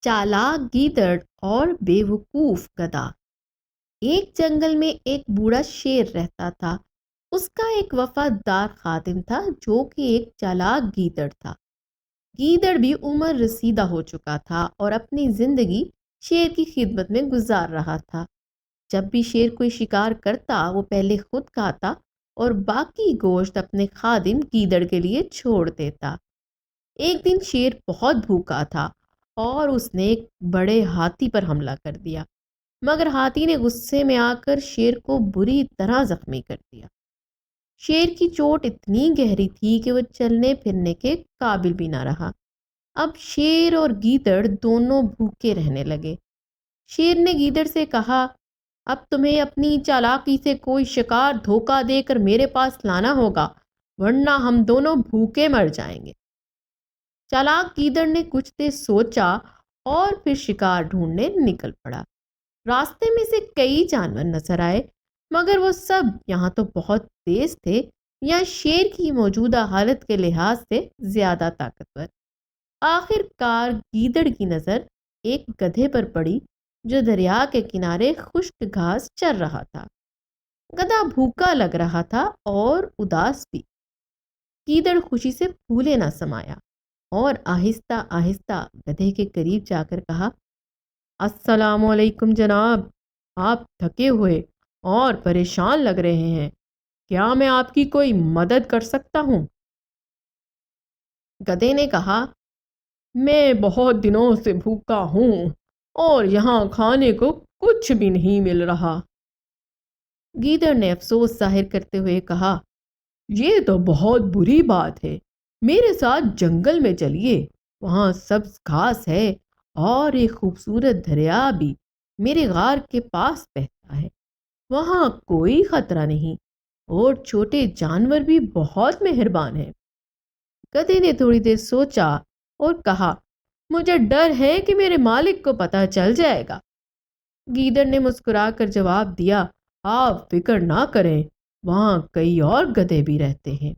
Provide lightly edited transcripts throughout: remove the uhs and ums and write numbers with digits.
چالاک گیدڑ اور بیوقوف گدھا۔ ایک جنگل میں ایک بوڑھا شیر رہتا تھا۔ اس کا ایک وفادار خادم تھا جو کہ ایک چالاک گیدڑ تھا۔ گیدڑ بھی عمر رسیدہ ہو چکا تھا اور اپنی زندگی شیر کی خدمت میں گزار رہا تھا۔ جب بھی شیر کوئی شکار کرتا وہ پہلے خود کھاتا اور باقی گوشت اپنے خادم گیدڑ کے لیے چھوڑ دیتا۔ ایک دن شیر بہت بھوکا تھا اور اس نے ایک بڑے ہاتھی پر حملہ کر دیا، مگر ہاتھی نے غصے میں آ کر شیر کو بری طرح زخمی کر دیا۔ شیر کی چوٹ اتنی گہری تھی کہ وہ چلنے پھرنے کے قابل بھی نہ رہا۔ اب شیر اور گیدڑ دونوں بھوکے رہنے لگے۔ شیر نے گیدڑ سے کہا، اب تمہیں اپنی چالاکی سے کوئی شکار دھوکہ دے کر میرے پاس لانا ہوگا، ورنہ ہم دونوں بھوکے مر جائیں گے۔ چالاک گیدڑ نے کچھ دیر سوچا اور پھر شکار ڈھونڈنے نکل پڑا۔ راستے میں سے کئی جانور نظر آئے، مگر وہ سب یہاں تو بہت تیز تھے یا شیر کی موجودہ حالت کے لحاظ سے زیادہ طاقتور۔ آخر کار گیدڑ کی نظر ایک گدھے پر پڑی جو دریا کے کنارے خشک گھاس چر رہا تھا۔ گدھا بھوکا لگ رہا تھا اور اداس بھی۔ گیدڑ خوشی سے پھولے نہ سمایا اور آہستہ آہستہ گدھے کے قریب جا کر کہا، السلام علیکم جناب، آپ تھکے ہوئے اور پریشان لگ رہے ہیں، کیا میں آپ کی کوئی مدد کر سکتا ہوں؟ گدھے نے کہا، میں بہت دنوں سے بھوکا ہوں اور یہاں کھانے کو کچھ بھی نہیں مل رہا۔ گیدڑ نے افسوس ظاہر کرتے ہوئے کہا، یہ تو بہت بری بات ہے، میرے ساتھ جنگل میں چلیے، وہاں سبز گھاس ہے اور ایک خوبصورت دریا بھی میرے غار کے پاس بہتا ہے، وہاں کوئی خطرہ نہیں اور چھوٹے جانور بھی بہت مہربان ہیں۔ گدھے نے تھوڑی دیر سوچا اور کہا، مجھے ڈر ہے کہ میرے مالک کو پتہ چل جائے گا۔ گیدڑ نے مسکرا کر جواب دیا، آپ فکر نہ کریں، وہاں کئی اور گدھے بھی رہتے ہیں۔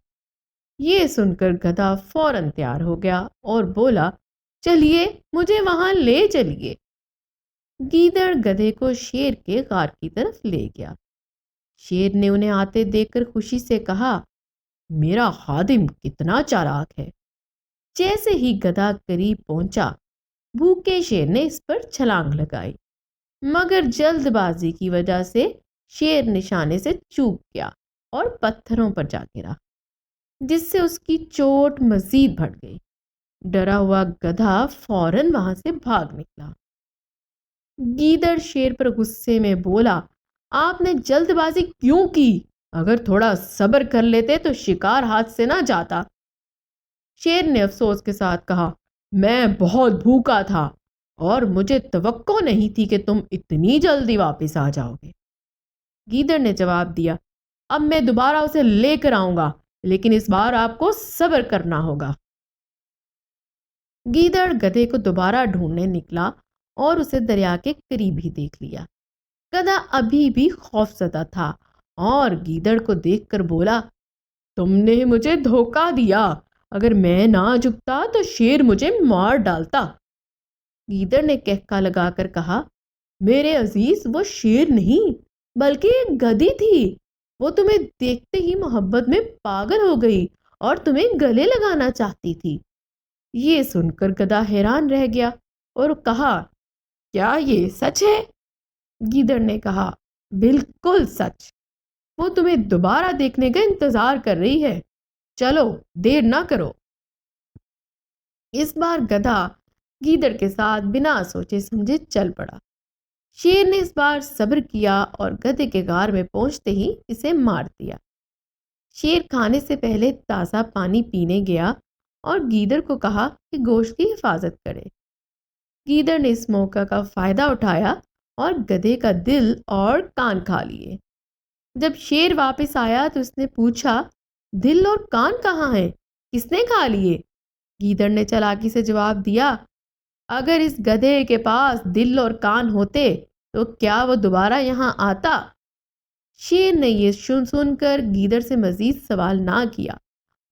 یہ سن کر گدھا فوراً تیار ہو گیا اور بولا، چلیے مجھے وہاں لے چلیے۔ گیدڑ گدھے کو شیر کے غار کی طرف لے گیا۔ شیر نے انہیں آتے دیکھ کر خوشی سے کہا، میرا خادم کتنا چالاک ہے۔ جیسے ہی گدھا قریب پہنچا، بھوکے شیر نے اس پر چھلانگ لگائی، مگر جلد بازی کی وجہ سے شیر نشانے سے چوک گیا اور پتھروں پر جا گرا، جس سے اس کی چوٹ مزید بڑھ گئی۔ ڈرا ہوا گدھا فوراً وہاں سے بھاگ نکلا۔ گیدڑ شیر پر غصے میں بولا، آپ نے جلد بازی کیوں کی؟ اگر تھوڑا صبر کر لیتے تو شکار ہاتھ سے نہ جاتا۔ شیر نے افسوس کے ساتھ کہا، میں بہت بھوکا تھا اور مجھے توقع نہیں تھی کہ تم اتنی جلدی واپس آ جاؤ گے۔ گیدڑ نے جواب دیا، اب میں دوبارہ اسے لے کر آؤں گا، لیکن اس بار آپ کو صبر کرنا ہوگا۔ گیدڑ گدھے کو دوبارہ ڈھونڈنے نکلا اور اسے دریا کے قریب ہی دیکھ لیا۔ گدھا ابھی بھی خوف زدہ تھا اور گیدڑ کو دیکھ کر بولا، تم نے مجھے دھوکہ دیا، اگر میں نہ جھکتا تو شیر مجھے مار ڈالتا۔ گیدڑ نے کہکا لگا کر کہا، میرے عزیز وہ شیر نہیں بلکہ ایک گدھی تھی، وہ تمہیں دیکھتے ہی محبت میں پاگل ہو گئی اور تمہیں گلے لگانا چاہتی تھی۔ یہ سن کر گدھا حیران رہ گیا اور کہا، کیا یہ سچ ہے؟ گیدڑ نے کہا، بالکل سچ، وہ تمہیں دوبارہ دیکھنے کا انتظار کر رہی ہے، چلو دیر نہ کرو۔ اس بار گدھا گیدڑ کے ساتھ بنا سوچے سمجھے چل پڑا۔ شیر نے اس بار صبر کیا اور گدھے کے غار میں پہنچتے ہی اسے مار دیا۔ شیر کھانے سے پہلے تازہ پانی پینے گیا اور گیدڑ کو کہا کہ گوشت کی حفاظت کرے۔ گیدڑ نے اس موقع کا فائدہ اٹھایا اور گدھے کا دل اور کان کھا لیے۔ جب شیر واپس آیا تو اس نے پوچھا، دل اور کان کہاں ہیں؟ کس نے کھا لیے؟ گیدڑ نے چالاکی سے جواب دیا، اگر اس گدھے کے پاس دل اور کان ہوتے تو کیا وہ دوبارہ یہاں آتا؟ شیر نے یہ سن کر گیدڑ سے مزید سوال نہ کیا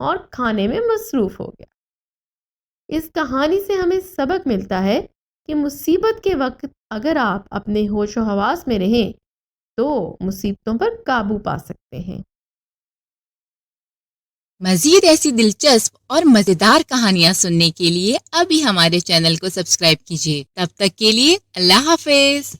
اور کھانے میں مصروف ہو گیا۔ اس کہانی سے ہمیں سبق ملتا ہے کہ مصیبت کے وقت اگر آپ اپنے ہوش و حواس میں رہیں تو مصیبتوں پر قابو پا سکتے ہیں۔ مزید ایسی دلچسپ اور مزیدار کہانیاں سننے کے لیے ابھی ہمارے چینل کو سبسکرائب کیجیے۔ تب تک کے لیے اللہ حافظ۔